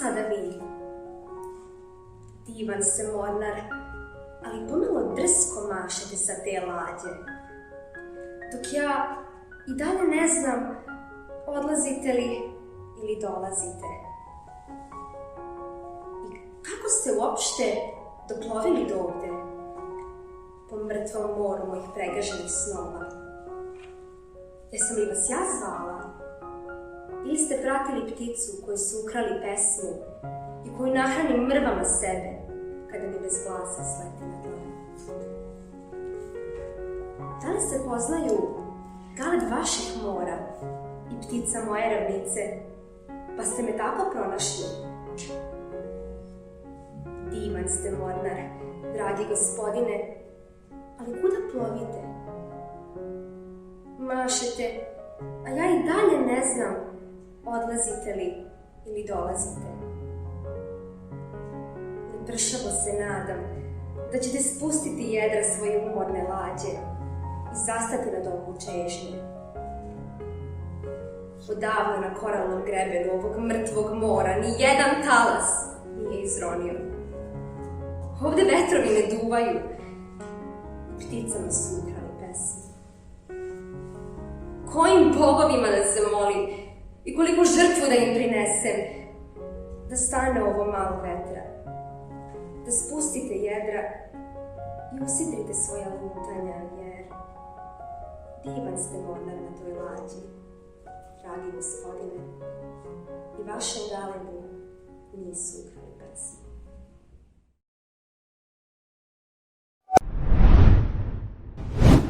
sada vi. Divan ste mornar, ali pomalo drsko mašete sa te lađe. Dok ja i dalje ne znam, odlazite li ili dolazite. I kako ste uopšte doplovili do ovde, po mrtvom moru mojih pregaženih snova? Jesam li vas ja zvala? Ili ste pratili pticu koju su ukrali pesmu i koju nahranim mrvama sebe kada mi bez glasa sleti na dole? Da li se poznaju galet vaših mora i ptica moje ravnice, pa ste me tako pronašli? Divan ste mornar, dragi gospodine, ali kuda plovite? Mašete, a ja i dalje ne znam, odlazite li ili dolazite. Lepršavo se nadam da ćete spustiti jedra svoje umorne lađe i zastati na domu čežnje. Odavno na koralnom grebenu ovog mrtvog mora ni jedan talas nije izronio. Ovde vetrovi ne duvaju i pticama su ukrali pesmu. Kojim bogovima da se molim i koliko žrtvu da im prinesem, da stane ovo malo vetra, da spustite jedra i usidrite svoja lutanja, jer divan ste mornar na toj lađi, dragi gospodine, i vašem galebu nisu ukrali pesmu.